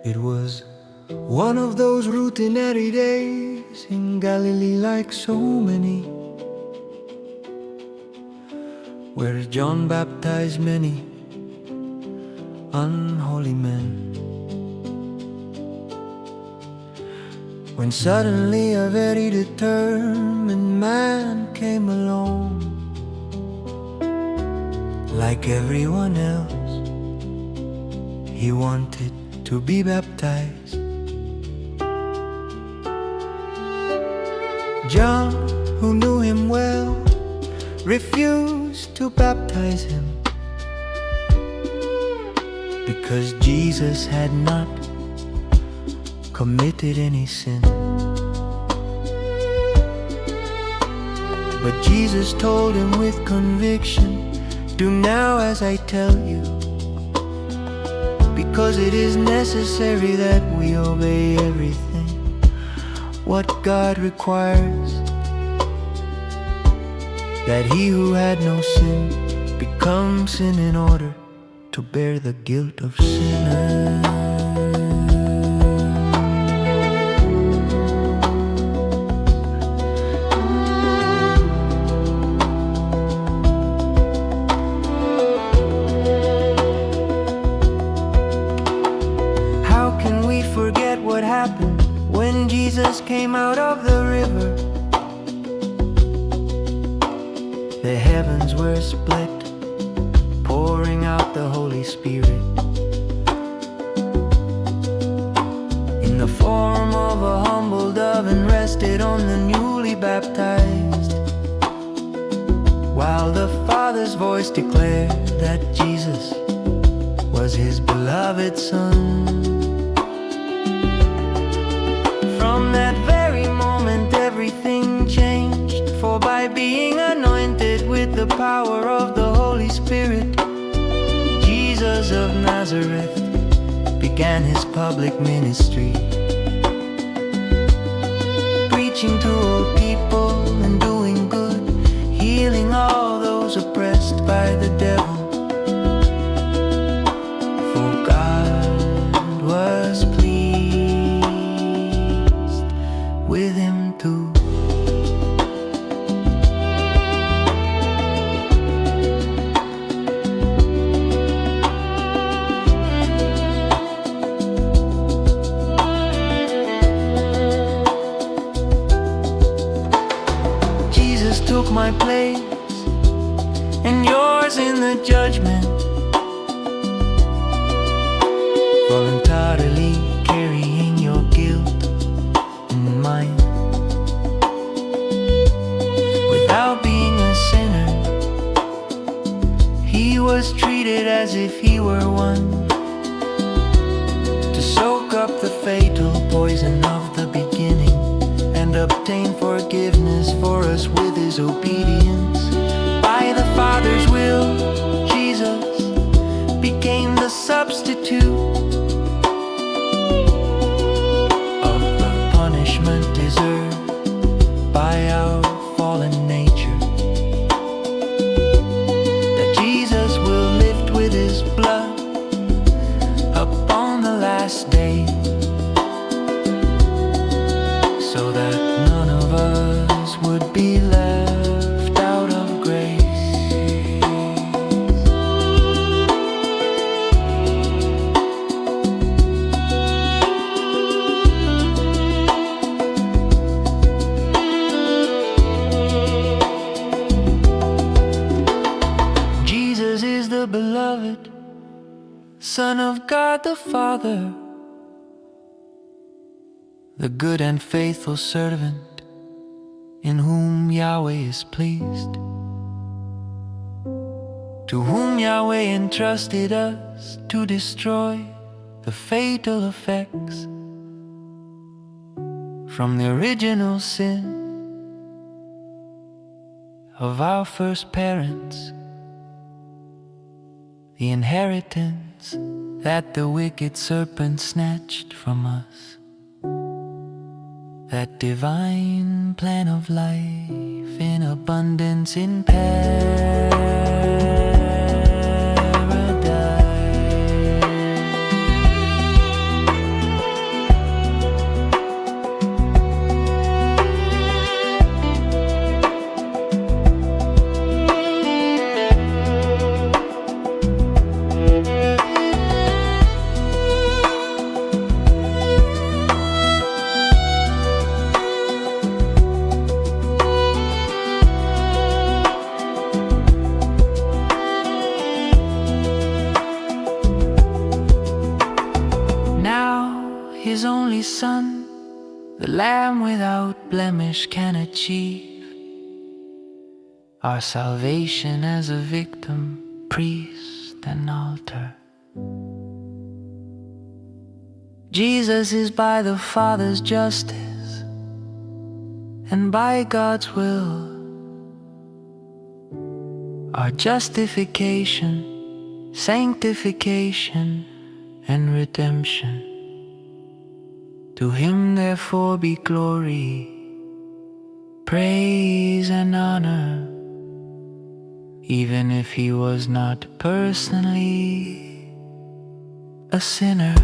It was one of those rutinary days in Galilee, like so many, where John baptized many unholy men. When suddenly a very determined man came along, like everyone else, he wanted to be baptized. John, who knew him well, refused to baptize him, because Jesus had not committed any sin. But Jesus told him with conviction, "Do now as I tell you, because it is necessary that we obey everything what God requires, that he who had no sin become sin in order to bear the guilt of sinners." Forget what happened when Jesus came out of the river. The heavens were split, pouring out the Holy Spirit in the form of a humble dove, and rested on the newly baptized, while the Father's voice declared that Jesus was his beloved Son. From that very moment everything changed, for by being anointed with the power of the Holy Spirit, Jesus of Nazareth began his public ministry, preaching to all people and doing good, healing all those oppressed by the devil, for God was pleased with him too. Jesus took my place and yours in the judgment, voluntarily carrying your guilt and mine. Without being a sinner, he was treated as if he were one, to soak up the fatal poison of the beginning and obtain forgiveness for us with his obedience. By the Father's will, Jesus became the substitute of the punishment deserved by our fallen nature, that Jesus will lift with his blood upon the last day, so that none of us would be left out of grace. Jesus is the beloved Son of God the Father, the good and faithful servant in whom Yahweh is pleased, to whom Yahweh entrusted us to destroy the fatal effects from the original sin of our first parents, the inheritance that the wicked serpent snatched from us, that divine plan of life in abundance in paradise. His only Son, the Lamb without blemish, can achieve our salvation as a victim, priest and altar. Jesus is by the Father's justice and by God's will our justification, sanctification, and redemption. To Him therefore be glory, praise and honor, even if He was not personally a sinner.